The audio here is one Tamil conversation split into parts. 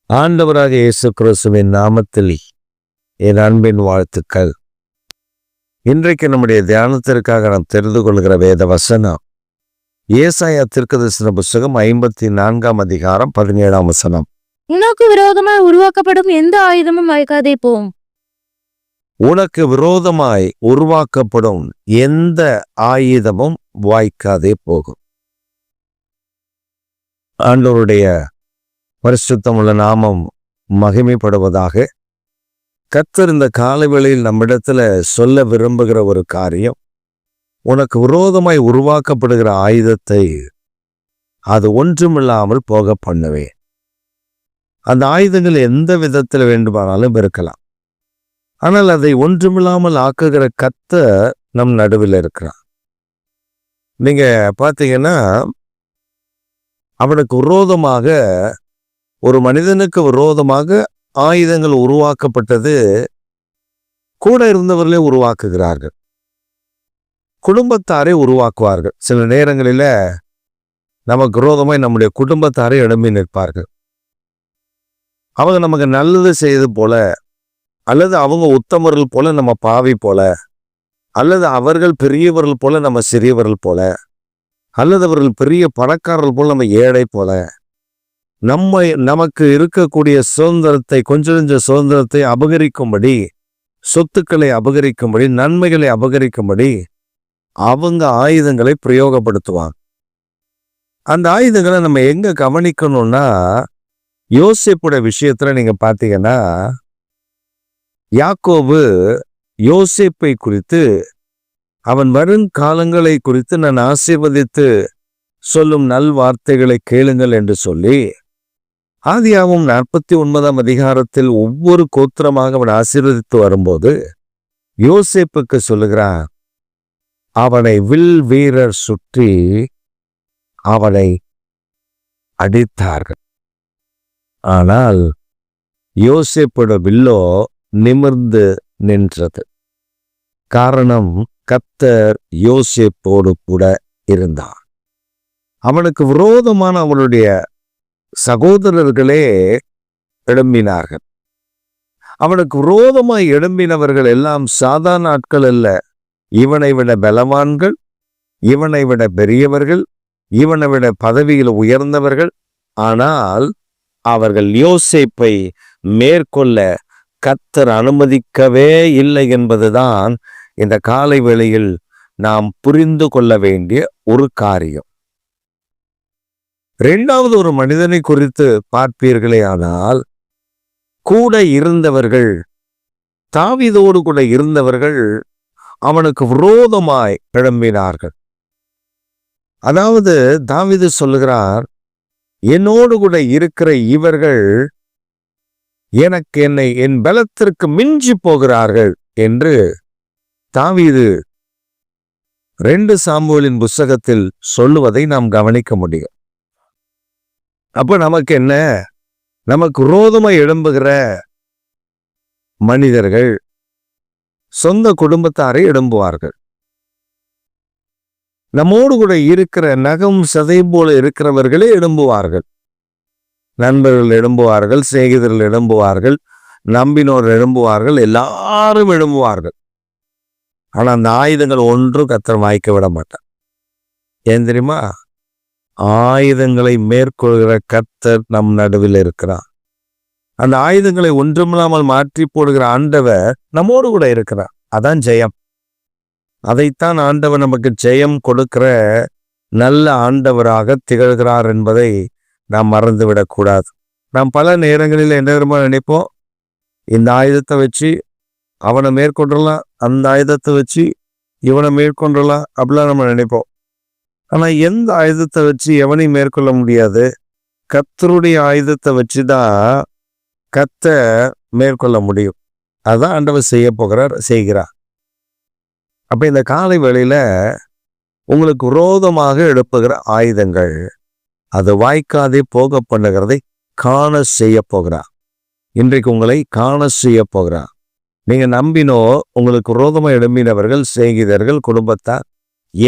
ஆண்டவராக இயேசு கிறிஸ்துவின் நாமத்தில் என் அன்பின் வாழ்த்துக்கள். இன்றைக்கு நம்முடைய தியானத்திற்காக நாம் தெரிந்து கொள்கிற வேத வசனம் ஏசாயா தீர்க்கதரிசன புஸ்தகம் 54 அதிகாரம் 17 வசனம். உனக்கு விரோதமாய் உருவாக்கப்படும் எந்த ஆயுதமும் வாய்க்காதே போம். உனக்கு விரோதமாய் உருவாக்கப்படும் எந்த ஆயுதமும் வாய்க்காதே போகும். ஆண்டவருடைய பரிசுத்தமுள்ள நாமம் மகிமைப்படுவதாக. கர்த்தர் இந்த காலவேளையில் நம்மிடத்துல சொல்ல விரும்புகிற ஒரு காரியம், உனக்கு விரோதமாய் உருவாக்கப்படுகிற ஆயுதத்தை அது ஒன்றுமில்லாமல் போக பண்ணுவேன். அந்த ஆயுதங்கள் எந்த விதத்தில் வேண்டுமானாலும் இருக்கலாம், ஆனால் அதை ஒன்றுமில்லாமல் ஆக்குகிற கர்த்தர் நம் நடுவில் இருக்கிறார். நீங்க பார்த்தீங்கன்னா, அவனுக்கு விரோதமாக, ஒரு மனிதனுக்கு விரோதமாக ஆயுதங்கள் உருவாக்கப்பட்டது கூட இருந்தவர்களே உருவாக்குகிறார்கள், குடும்பத்தாரை உருவாக்குவார்கள். சில நேரங்களில நமக்கு விரோதமாய் நம்முடைய குடும்பத்தாரை எழும்பி நிற்பார்கள். அவங்க நமக்கு நல்லது செய்து போல, அல்லது அவங்க உத்தமர்கள் போல நம்ம பாவி போல, அல்லது அவர்கள் பெரியவர்கள் போல நம்ம சிறியவர்கள் போல, அல்லது அவர்கள் பெரிய பணக்காரர்கள் போல நம்ம ஏழை போல, நமக்கு இருக்கக்கூடிய சுதந்திரத்தை, கொஞ்ச சுதந்திரத்தை அபகரிக்கும்படி, சொத்துக்களை அபகரிக்கும்படி, நன்மைகளை அபகரிக்கும்படி அவங்க ஆயுதங்களை பிரயோகப்படுத்துவாங்க. அந்த ஆயுதங்களை நம்ம எங்க கவனிக்கணும்னா, யோசேப்புடைய விஷயத்துல நீங்க பார்த்தீங்கன்னா, யாக்கோபு யோசேப்பை குறித்து, அவன் வரும் காலங்களை குறித்து நான் ஆசீர்வதித்து சொல்லும் நல் வார்த்தைகளை கேளுங்கள் என்று சொல்லி, ஆதியாகமம் 49 அதிகாரத்தில் ஒவ்வொரு கோத்திரமாக அவன் ஆசீர்வதித்து வரும்போது யோசேப்புக்கு சொல்லுகிறான், அவனை வில் வீரர் சுற்றி அவனை அடித்தார்கள், ஆனால் யோசேப்போட வில்லோ நிமிர்ந்து நின்றது. காரணம், கர்த்தர் யோசேப்போடு கூட இருந்தார். அவனுக்கு விரோதமான அவனுடைய சகோதரர்களே எழும்பினார்கள். அவனுக்கு விரோதமாய் எழும்பினவர்கள் எல்லாம் சாதாரண ஆட்கள் அல்ல. இவனை விட பலவான்கள், இவனை விட பெரியவர்கள், இவனை விட பதவியில் உயர்ந்தவர்கள். ஆனால் அவர்கள் யோசேப்பை மேற்கொள்ள கர்த்தர் அனுமதிக்கவே இல்லை என்பதுதான் இந்த காலை வேளையில் நாம் புரிந்து கொள்ள வேண்டிய ஒரு காரியம். இரண்டாவது, ஒரு மனிதனை குறித்து பார்ப்பீர்களே ஆனால், கூட இருந்தவர்கள், தாவீதோடு கூட இருந்தவர்கள் அவனுக்கு விரோதமாய் எழும்பினார்கள். அதாவது தாவீது சொல்லுகிறார், என்னோடு கூட இருக்கிற இவர்கள் என் பலத்திற்கு மிஞ்சி போகிறார்கள் என்று தாவீது 2 சாமுவேலின் புஸ்தகத்தில் சொல்லுவதை நாம் கவனிக்க முடியும். அப்ப நமக்கு என்ன, நமக்கு விரோதமாய் எழும்புகிற மனிதர்கள் சொந்த குடும்பத்தாரை எழும்புவார்கள். நம்மோடு கூட இருக்கிற நகம் சதை போல இருக்கிறவர்களே எழும்புவார்கள். நண்பர்கள் எழும்புவார்கள், சிநேகிதர்கள் எழும்புவார்கள், நம்பினோர் எழும்புவார்கள், எல்லாரும் எழும்புவார்கள். ஆனா அந்த ஆயுதங்கள் ஒன்றும் கர்த்தர் வாய்க்க விட மாட்டார். ஏன் தெரியுமா? ஆயுதங்களை மேற்கொள்கிற கர்த்தர் நம் நடுவில் இருக்கிறார். அந்த ஆயுதங்களை ஒன்றுமில்லாமல் மாற்றி போடுகிற ஆண்டவர் நம்மோடு கூட இருக்கிறார். அதான் ஜெயம். அதைத்தான் ஆண்டவர் நமக்கு ஜெயம் கொடுக்கிற நல்ல ஆண்டவராக திகழ்கிறார் என்பதை நாம் மறந்துவிடக்கூடாது. நாம் பல நேரங்களில் என்ன நினைப்போம், இந்த ஆயுதத்தை வச்சு அவனை மேற்கொண்டலாம், அந்த ஆயுதத்தை வச்சு இவனை மேற்கொண்டலாம், அப்படிலாம் நம்ம நினைப்போம். ஆனா எந்த ஆயுதத்தை வச்சு எவனையும் மேற்கொள்ள முடியாது. கர்த்தருடைய ஆயுதத்தை வச்சுதான் கர்த்தர் மேற்கொள்ள முடியும். அதான் ஆண்டவர் செய்கிறார். அப்ப இந்த காலை வேளையில உங்களுக்கு விரோதமாக எழுப்புகிற ஆயுதங்கள் அது வாய்க்காதே போக பண்ணுகிறதை காண செய்ய போகிறார். இன்றைக்கு உங்களை காண செய்ய போகிறார். நீங்க நம்பினோ, உங்களுக்கு விரோதமாக எழும்பினவர்கள், சிநேகிதர்கள், குடும்பத்தார்,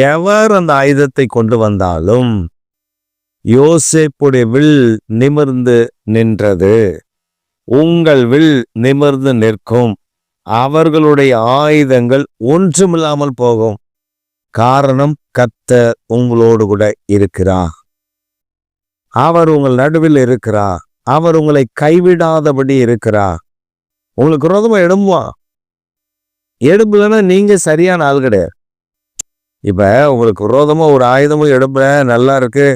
எவர் அந்த ஆயுதத்தை கொண்டு வந்தாலும் யோசேப்புடைய வில் நிமிர்ந்து நின்றது. உங்கள் வில் நிமிர்ந்து நிற்கும். அவர்களுடைய ஆயுதங்கள் ஒன்றுமில்லாமல் போகும். காரணம், கர்த்தர் உங்களோடு கூட இருக்கிறார். அவர் உங்கள் நடுவில் இருக்கிறார். அவர் உங்களை கைவிடாதபடி இருக்கிறார். உங்களுக்கு விரோதமா எழும்புவான். எழும்புலன்னா நீங்க சரியான ஆள் கிடையாது. இப்ப உங்களுக்கு விரோதமா ஒரு ஆயுதமும் எழும்புல, நல்லா இருக்கு,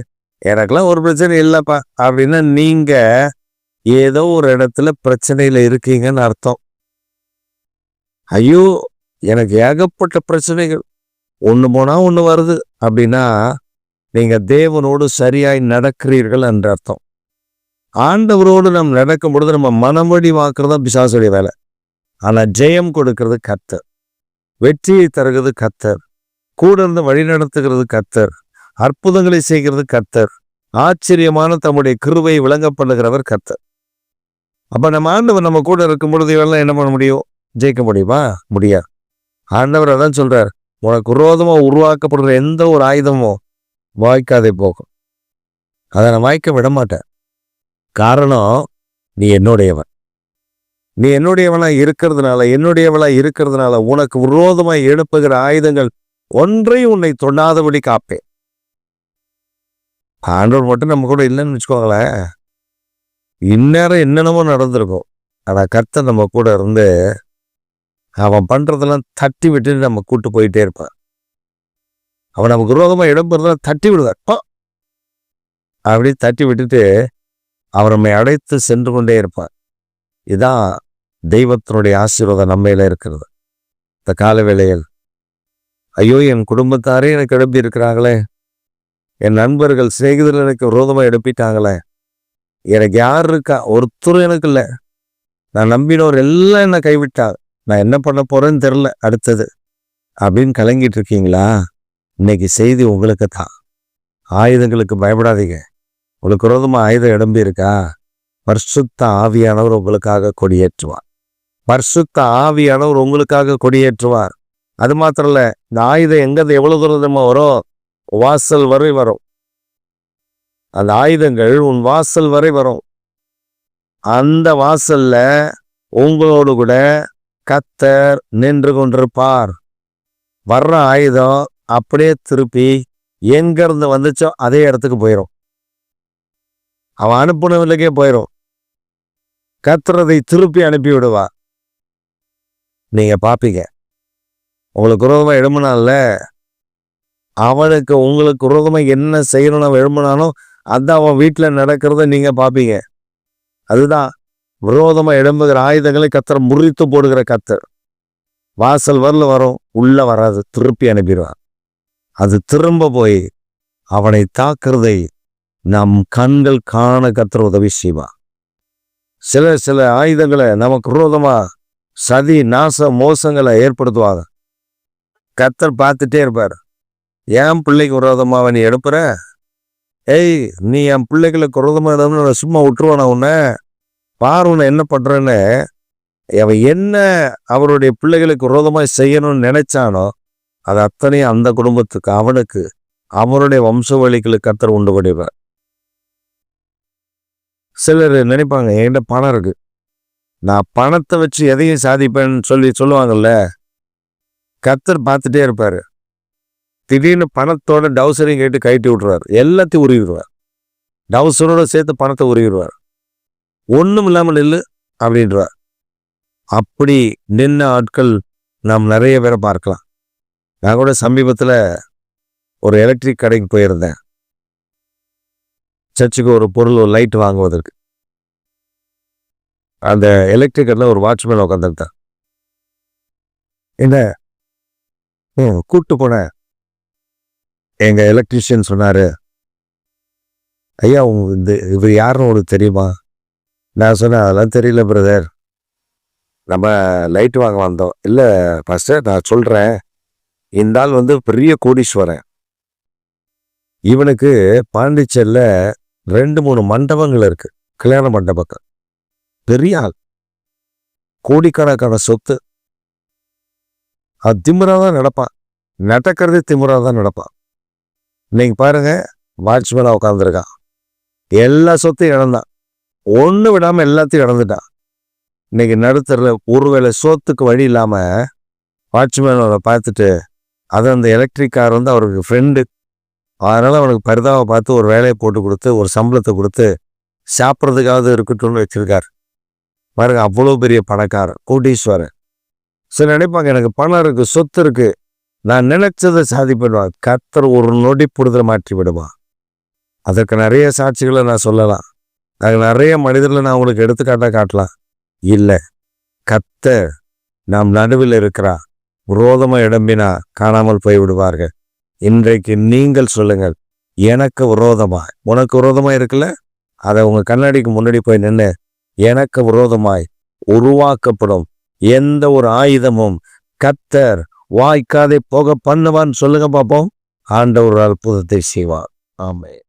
எனக்கெல்லாம் ஒரு பிரச்சனை இல்லப்பா அப்படின்னா நீங்க ஏதோ ஒரு இடத்துல பிரச்சனையில இருக்கீங்கன்னு அர்த்தம். ஐயோ, எனக்கு ஏகப்பட்ட பிரச்சனைகள், ஒண்ணு போனா ஒண்ணு வருது அப்படின்னா நீங்க தேவனோடு சரியாய் நடக்கிறீர்கள் என்ற அர்த்தம். ஆண்டவரோடு நம்ம நடக்கும் பொழுது நம்ம மனமடி வாக்குறதா பிசாசுடைய வேலை. ஆனா ஜெயம் கொடுக்கிறது கர்த்தர், வெற்றியை தருகிறது கர்த்தர், கூட இருந்து வழி நடத்துகிறது கர்த்தர், அற்புதங்களை செய்கிறது கர்த்தர், ஆச்சரியமான தம்முடைய கிருபை விளங்கப்படுகிறவர் கர்த்தர். அப்ப நம்ம ஆண்டவர் நம்ம கூட இருக்கும் பொழுது இவெல்லாம் என்ன பண்ண முடியும்? ஜெயிக்க முடியுமா? முடியாது. ஆண்டவர் அதான் சொல்றார், உனக்கு விரோதமா உருவாக்கப்படுற எந்த ஒரு ஆயுதமோ வாய்க்காதே போகும். அதை நான் வாய்க்க விட மாட்டேன். காரணம், நீ என்னுடையவன். நீ என்னுடையவனா இருக்கிறதுனால உனக்கு விரோதமா எழுப்புகிற ஆயுதங்கள் ஒன்றையும் உன்னை தொடாதபடி காப்பேன். ஆண்டவர் மட்டும் நம்ம கூட இல்லைன்னு வச்சுக்கோங்களேன், இந்நேரம் என்னென்னமோ நடந்திருக்கும். ஆனா கர்த்தர் நம்ம கூட இருந்து அவன் பண்றதெல்லாம் தட்டி விட்டுட்டு நம்ம கூட்டு போயிட்டே இருப்பான். அவன் நமக்கு விரோதமா இடம்பெறதெல்லாம் தட்டி விடுவார். அப்படி தட்டி விட்டுட்டு அவர் நம்மை அடைத்து சென்று கொண்டே இருப்பார். இதுதான் தெய்வத்தினுடைய ஆசீர்வாதம் நம்மையில இருக்கிறது. இந்த கால வேளையில் ஐயோ, என் குடும்பத்தாரே எனக்கு எழுப்பி இருக்கிறாங்களே, என் நண்பர்கள் சிநேகிதர்கள் எனக்கு விரோதமா எழுப்பிட்டாங்களே, எனக்கு யார் இருக்கா? ஒருத்தரும் எனக்கு இல்லை. நான் நம்பினோர் எல்லாம் என்னை கைவிட்டாங்க. நான் என்ன பண்ண போறேன்னு தெரியல அடுத்தது அப்படின்னு கலங்கிட்டு இருக்கீங்களா? இன்னைக்கு செய்தி உங்களுக்கு தான். ஆயுதங்களுக்கு பயப்படாதீங்க. உங்களுக்கு விரோதமா ஆயுதம் இடம்பி இருக்கா? பரிசுத்த ஆவியானவர் உங்களுக்காக கொடியேற்றுவார். பரிசுத்த ஆவியானவர் உங்களுக்காக கொடியேற்றுவார். அது மாத்திரம் இல்ல, இந்த ஆயுதம் எங்க எவ்வளவு தூரமா வரும்? வாசல் வரை வரும். அந்த ஆயுதங்கள் உன் வாசல் வரை வரும். அந்த வாசல்ல உங்களோடு கூட கர்த்தர் நின்று கொண்டிருப்பார். வர்ற ஆயுதம் அப்படியே திருப்பி எங்க இருந்து வந்துச்சோ அதே இடத்துக்கு போயிடும். அவன் அனுப்புனவர்களுக்கே போயிடும். கர்த்தர் அதை திருப்பி அனுப்பி விடுவா. நீங்க பாப்பீங்க. உங்களுக்கு விரோதமா எழும்பினால அவனுக்கு உங்களுக்கு விரோதமா என்ன செய்யணும்னு எழும்பினானோ அதான் அவன் வீட்டுல நடக்கிறத நீங்க பாப்பீங்க. அதுதான் விரோதமா எழும்புகிற ஆயுதங்களை கர்த்தர் முறித்து போடுகிற கர்த்தர். வாசல் வரல வரும், உள்ள வராது, திருப்பி அனுப்பிடுவார். அது திரும்ப போய் அவனை தாக்குறதை நம் கண்கள் காண கர்த்தர் உதவி செய்வார். சில ஆயுதங்களை நமக்கு விரோதமா சதி நாச மோசங்களை ஏற்படுத்துவாங்க. கர்த்தர் பார்த்துட்டே இருப்பார். என் பிள்ளைக்கு விரோதமா நீ எடுப்புற? ஏய், நீ என் பிள்ளைகளுக்கு விரோதமா எடுன்னு சும்மா விட்டுருவானா? உன்னை பாரு, உன்னை என்ன பண்றேன்னு. அவன் என்ன அவருடைய பிள்ளைகளுக்கு விரோதமா செய்யணும்னு நினைச்சானோ அது அத்தனையும் அந்த குடும்பத்துக்கு, அவனுக்கு, அவருடைய வம்ச வழிகளுக்கு கர்த்தர் உண்டு பண்ணிடுவார். சிலர் நினைப்பாங்க, என்கிட்ட பணம் இருக்கு, நான் பணத்தை வச்சு எதையும் சாதிப்பேன்னு சொல்லுவாங்கல்ல. கர்த்தர் பார்த்துட்டே இருப்பாரு. திடீர்னு பணத்தோட டவுசரையும் கேட்டு கட்டி விட்டுருவார். எல்லாத்தையும் உருவிடுவார். டவுசரோட சேர்த்து பணத்தை உருவிடுவார். ஒன்றும் இல்லாமல் நில்லு அப்படின்றார். அப்படி நின்ன ஆட்கள் நாம் நிறைய பேரை பார்க்கலாம். நான் கூட சமீபத்தில் ஒரு எலக்ட்ரிக் கடைக்கு போயிருந்தேன். சர்ச்சுக்கு ஒரு பொருள், ஒரு லைட் வாங்குவதற்கு. அந்த எலக்ட்ரிக் கடையில் ஒரு வாட்ச்மேன் உட்காந்துருந்தான். என்ன கூப்பிட்டு போனேன். எங்க எலக்ட்ரிஷியன் சொன்னாரு, ஐயா இவர் யாருன்னு உங்களுக்கு தெரியுமா? நான் சொன்னேன், அதெல்லாம் தெரியல பிரதர், நம்ம லைட் வாங்க வந்தோம். இல்லை பாஸ்டர், நான் சொல்றேன், இந்த ஆள் பெரிய கோடீஸ்வரன். இவனுக்கு பாண்டிச்சேரியில 2-3 மண்டபங்கள் இருக்கு, கல்யாண மண்டபங்கள். பெரிய ஆள், கோடிக்கணக்கான சொத்து. அது திமிராதான் நடப்பான். நடக்கிறதே திமிராதான் நடப்பான். இன்னைக்கு பாருங்க, வாட்ச்மேனா உட்காந்துருக்கான். எல்லா சொத்தையும் இழந்தான். ஒண்ணு விடாம எல்லாத்தையும் இழந்துட்டான். இன்னைக்கு நடுத்தரில் ஒருவேளை சோத்துக்கு வழி இல்லாம வாட்ச்மேனோட பார்த்துட்டு அது அந்த எலக்ட்ரிக் கார் வந்து அவருக்கு ஃப்ரெண்டு, அதனால அவனுக்கு பரிதாவை பார்த்து ஒரு வேலையை போட்டு கொடுத்து ஒரு சம்பளத்தை கொடுத்து சாப்பிட்றதுக்காவது இருக்கட்டும்னு வச்சிருக்காரு பாருங்க. அவ்வளோ பெரிய பணக்காரர், கோடீஸ்வரன். சில நினைப்பாங்க எனக்கு பணம் இருக்கு, சொத்து இருக்கு, நான் நினைச்சதை சாதிப்படுவான். கர்த்தர் ஒரு நொடி பொழுதுல மாற்றி விடுவான். அதற்கு நிறைய சாட்சிகளை நான் சொல்லலாம். நாங்கள் நிறைய மனிதர்களை நான் உங்களுக்கு எடுத்துக்காட்டா காட்டலாம். இல்லை, கர்த்தர் நாம் நடுவில் இருக்கிறா, விரோதமா இடம்பினா காணாமல் போய் விடுவார்கள். இன்றைக்கு நீங்கள் சொல்லுங்கள், எனக்கு விரோதமாய் உனக்கு விரோதமாய் இருக்குல்ல, அதை உங்க கண்ணாடிக்கு முன்னாடி போய் நின்று எனக்கு விரோதமாய் உருவாக்கப்படும் எந்த ஒரு ஆயுதமும் கர்த்தர் வாய்க்காதே போக பண்ணுவான்னு சொல்லுங்க பார்ப்போம். ஆண்டவர் அற்புதத்தை செய்வார். ஆமென்.